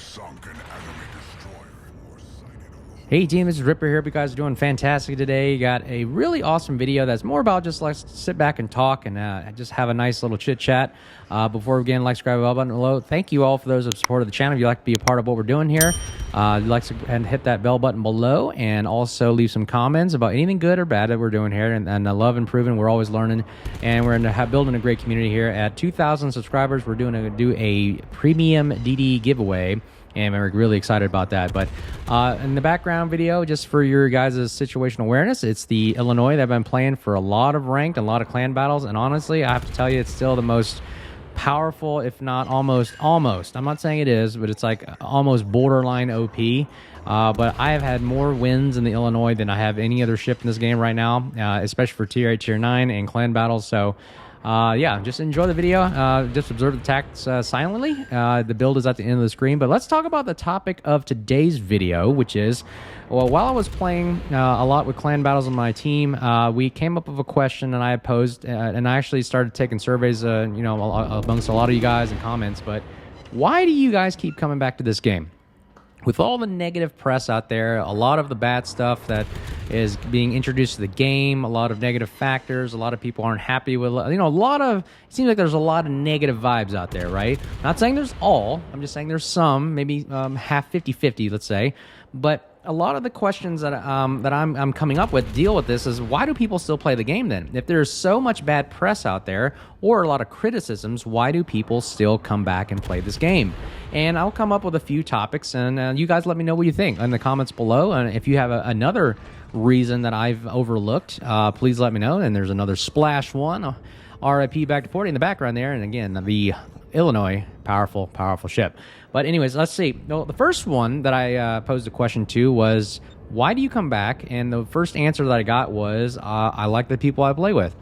sunk an enemy destroyer and were sighted on the Hey team, this is Ripper here. Hope you guys are doing fantastic today. You got a really awesome video that's more about just like sit back and talk and just have a nice little chit chat. Before we begin, like, subscribe, bell button below. Thank you all for those who have supported the channel. If you'd like to be a part of what we're doing here, like to and hit that bell button below, and also leave some comments about anything good or bad that we're doing here. And I love improving. We're always learning, and we're building a great community here. At 2,000 subscribers, we're doing a premium DD giveaway. And we're really excited about that. But in the background video, just for your guys' situational awareness, it's the Illinois that I've been playing for a lot of ranked, a lot of clan battles. And honestly, I have to tell you, it's still the most powerful, if not almost. I'm not saying it is, but it's like almost borderline OP. But I have had more wins in the Illinois than I have any other ship in this game right now, especially for Tier 8, Tier 9, and clan battles. So yeah, just enjoy the video. Just observe the attacks silently. The build is at the end of the screen. But let's talk about the topic of today's video, which is, well, while I was playing a lot with clan battles on my team, we came up with a question that I had posed, and I actually started taking surveys, you know, amongst a lot of you guys and comments. But why do you guys keep coming back to this game? With all the negative press out there, a lot of the bad stuff that is being introduced to the game, a lot of negative factors, a lot of people aren't happy with, you know, it seems like there's a lot of negative vibes out there, right? Not saying there's all, I'm just saying there's some, maybe half 50-50, let's say. But a lot of the questions that I'm coming up with deal with this is, why do people still play the game then? If there's so much bad press out there or a lot of criticisms, why do people still come back and play this game? And I'll come up with a few topics, and you guys let me know what you think in the comments below. And if you have another reason that I've overlooked, please let me know. And there's another splash one, RIP back to 40 in the background there. And again, the Illinois, powerful ship. But anyways, let's see. Well, the first one that I posed a question to was, why do you come back? And the first answer that I got was, I like the people I play with.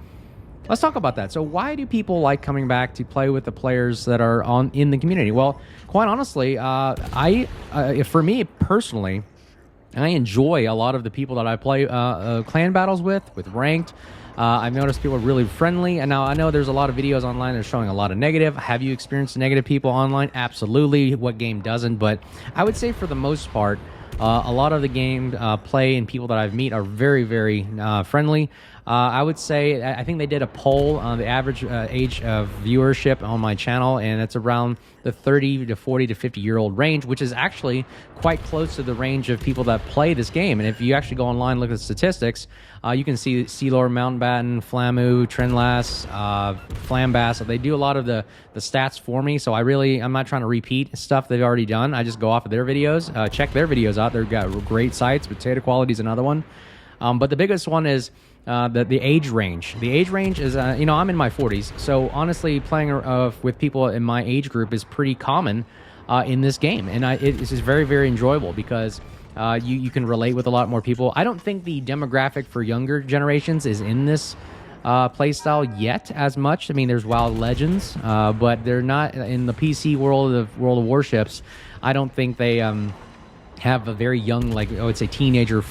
Let's talk about that. So why do people like coming back to play with the players that are in the community? Well, quite honestly, for me personally, I enjoy a lot of the people that I play clan battles with ranked. I've noticed people are really friendly, and now I know there's a lot of videos online that are showing a lot of negative. Have you experienced negative people online? Absolutely. What game doesn't? But I would say for the most part, a lot of the game play and people that I've met are very, very friendly. I would say, I think they did a poll on the average age of viewership on my channel, and it's around the 30 to 40 to 50-year-old range, which is actually quite close to the range of people that play this game. And if you actually go online and look at the statistics, you can see Sea Lord, Mountbatten, Flamu, Trendlass, Flambass. They do a lot of the stats for me, so I'm not trying to repeat stuff they've already done. I just go off of their videos, check their videos out. They've got great sites. Potato Quality is another one. But the biggest one is the age range. The age range is, you know, I'm in my 40s, so honestly, playing with people in my age group is pretty common in this game, and it's just very, very enjoyable because you can relate with a lot more people. I don't think the demographic for younger generations is in this playstyle yet as much. I mean, there's Wild Legends, but they're not in the PC world of World of Warships. I don't think they have a very young, like I would say, teenager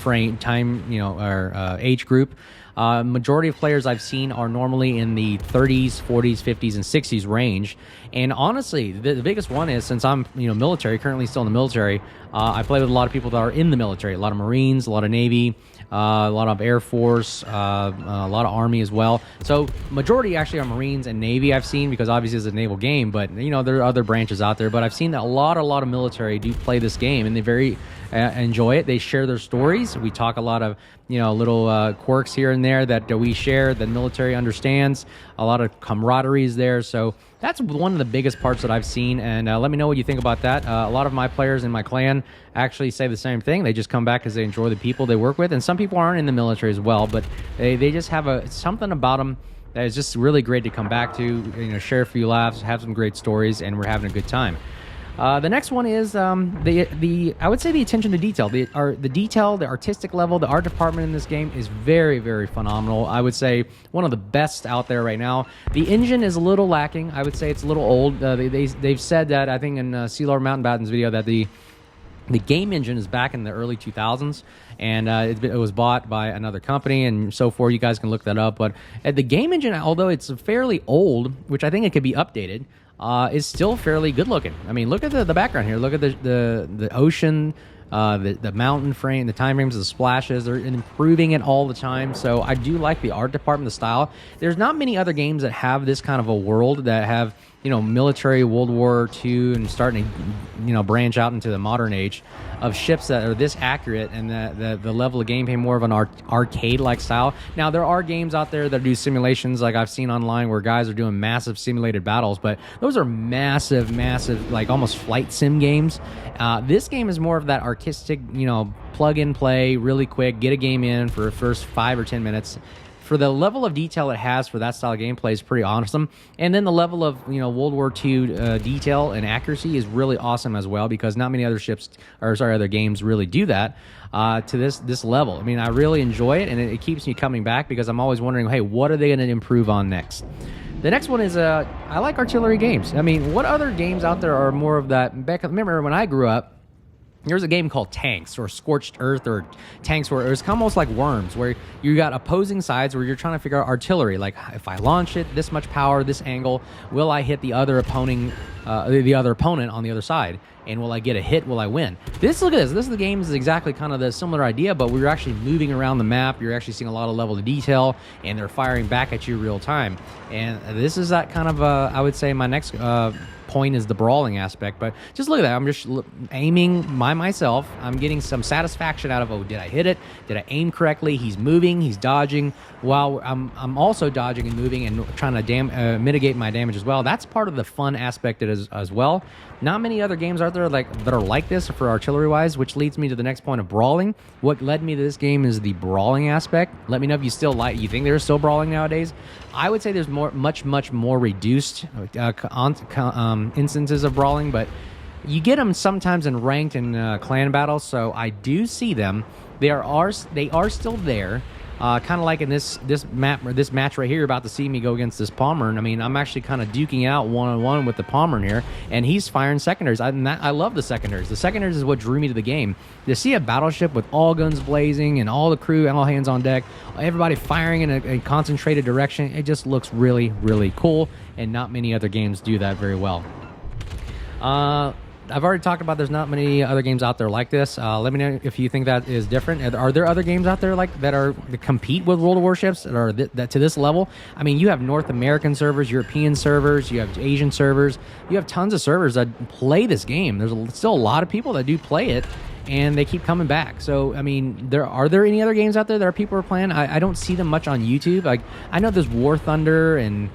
age group. Majority of players I've seen are normally in the 30s, 40s, 50s, and 60s range. And honestly, the biggest one is, since I'm military, currently still in the military, I play with a lot of people that are in the military, a lot of Marines, a lot of Navy, a lot of Air Force, a lot of Army as well. So majority actually are Marines and Navy I've seen, because obviously it's a naval game, but there are other branches out there. But I've seen that a lot of military do play this game, and they very enjoy it. They share their stories. We talk a lot of little quirks here and there that we share, that military understands. A lot of camaraderie is there. So that's one of the biggest parts that I've seen, and let me know what you think about that. A lot of my players in my clan actually say the same thing. They just come back because they enjoy the people they work with, and some people aren't in the military as well, but they just have something about them that is just really great to come back to, share a few laughs, have some great stories, and we're having a good time. The next one is I would say the attention to detail. The detail, the artistic level, the art department in this game is very, very phenomenal. I would say one of the best out there right now. The engine is a little lacking. I would say it's a little old. They've said that, I think in Sea Lord Mountbatten's video, that the game engine is back in the early 2000s, and it was bought by another company and so forth. You guys can look that up. But the game engine, although it's fairly old, which I think it could be updated, is still fairly good looking. I mean, look at the background here. Look at the ocean, the mountain frame, the time frames, the splashes. They're improving it all the time. So I do like the art department, the style. There's not many other games that have this kind of a world, that have, you know, military World War II and starting to, you know, branch out into the modern age of ships that are this accurate, and the level of gameplay more of an arcade-like style. Now, there are games out there that do simulations, like I've seen online, where guys are doing massive simulated battles, but those are massive, like almost flight sim games. This game is more of that artistic, you know, plug and play, really quick, get a game in for the first 5 or 10 minutes. For the level of detail it has for that style of gameplay is pretty awesome. And then the level of, you know, World War II detail and accuracy is really awesome as well, because not many other other games really do that to this level. I mean, I really enjoy it, and it keeps me coming back, because I'm always wondering, hey, what are they going to improve on next? The next one is, I like artillery games. I mean, what other games out there are more of that? Remember when I grew up, there was a game called Tanks, or Scorched Earth, or Tanks, where it was almost like Worms, where you got opposing sides where you're trying to figure out artillery. Like, if I launch it, this much power, this angle, will I hit the other opponent on the other side? And will I get a hit? Will I win? Look at this. This is the game is exactly kind of the similar idea, but we're actually moving around the map. You're actually seeing a lot of level of detail, and they're firing back at you real time. And this is that kind of, I would say, my next point is the brawling aspect. But just look at that. I'm just aiming by myself. I'm getting some satisfaction out of, oh, did I hit it? Did I aim correctly? He's moving, he's dodging, while I'm also dodging and moving and trying to mitigate my damage as well. That's part of the fun aspect as well. Not many other games out there that are like this for artillery wise, which leads me to the next point of brawling. What led me to this game is the brawling aspect. Let me know if you think there's still brawling nowadays. I would say there's much more reduced instances of brawling, but you get them sometimes in ranked and clan battles, so I do see them. They are still there. Kind of like in this match right here, you're about to see me go against this Pommern. I mean, I'm actually kind of duking out one-on-one with the Pommern here, and he's firing secondaries. I love the secondaries. The secondaries is what drew me to the game. To see a battleship with all guns blazing and all the crew and all hands on deck, everybody firing in a concentrated direction, it just looks really, really cool, and not many other games do that very well. I've already talked about there's not many other games out there like this. Let me know if you think that is different. Are there other games out there that compete with World of Warships that are that to this level? I mean, you have North American servers, European servers, you have Asian servers, you have tons of servers that play this game. There's still a lot of people that do play it, and they keep coming back. So, I mean, are there any other games out there that people are playing? I don't see them much on YouTube. Like, I know there's War Thunder and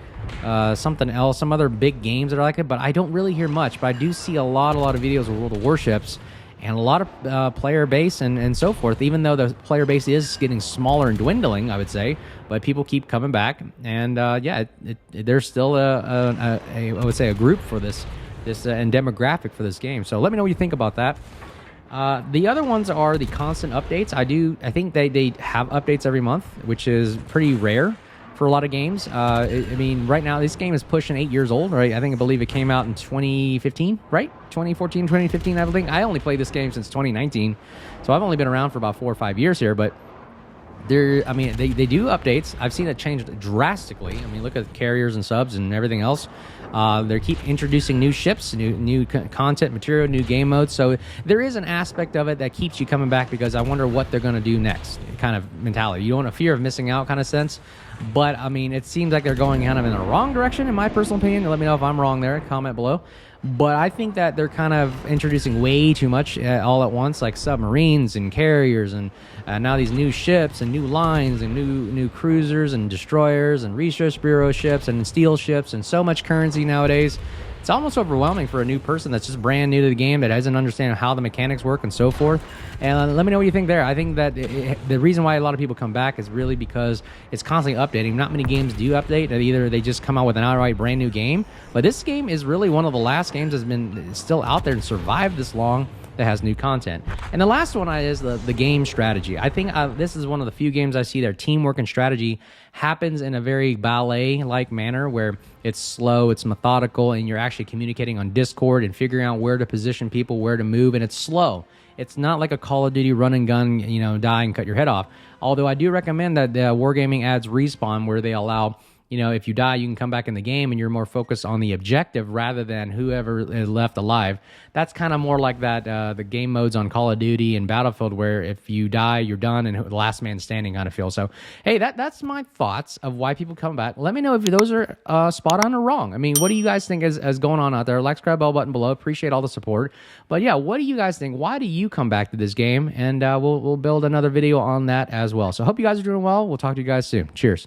something else, some other big games that are like it, but I don't really hear much. But I do see a lot of videos of World of Warships, and a lot of player base and so forth, even though the player base is getting smaller and dwindling, I would say, but people keep coming back. And there's still I would say a group for this and demographic for this game. So let me know what you think about that. The other ones are the constant updates. I think they have updates every month, which is pretty rare for a lot of games. I mean, right now, this game is pushing 8 years old, right? I believe it came out in 2015, right? 2014, 2015, I think. I only played this game since 2019, so I've only been around for about 4 or 5 years here, but they do updates. I've seen it change drastically. I mean, look at carriers and subs and everything else. They keep introducing new ships, new content material, new game modes. So there is an aspect of it that keeps you coming back, because I wonder what they're going to do next, kind of mentality. You don't want a fear of missing out kind of sense. But, I mean, it seems like they're going kind of in the wrong direction, in my personal opinion. Let me know if I'm wrong there. Comment below. But I think that they're kind of introducing way too much all at once, like submarines and carriers, and now these new ships and new lines and new cruisers and destroyers and research bureau ships and steel ships, and so much currency nowadays. It's almost overwhelming for a new person that's just brand new to the game, that doesn't understand how the mechanics work and so forth. And let me know what you think there. I think that the reason why a lot of people come back is really because it's constantly updating. Not many games do update. Either they just come out with an outright brand new game, but this game is really one of the last games that's been still out there and survived this long that has new content. And the last one is the game strategy. I think this is one of the few games I see their teamwork and strategy happens in a very ballet-like manner, where it's slow, it's methodical, and you're actually communicating on Discord and figuring out where to position people, where to move, and it's slow. It's not like a Call of Duty run and gun, die and cut your head off. Although I do recommend that Wargaming adds Respawn, where they allow if you die, you can come back in the game and you're more focused on the objective rather than whoever is left alive. That's kind of more like that, the game modes on Call of Duty and Battlefield, where if you die, you're done and the last man standing kind of feel. So, hey, that's my thoughts of why people come back. Let me know if those are spot on or wrong. I mean, what do you guys think is going on out there? Like, subscribe, bell button below. Appreciate all the support. But yeah, what do you guys think? Why do you come back to this game? And we'll build another video on that as well. So, hope you guys are doing well. We'll talk to you guys soon. Cheers.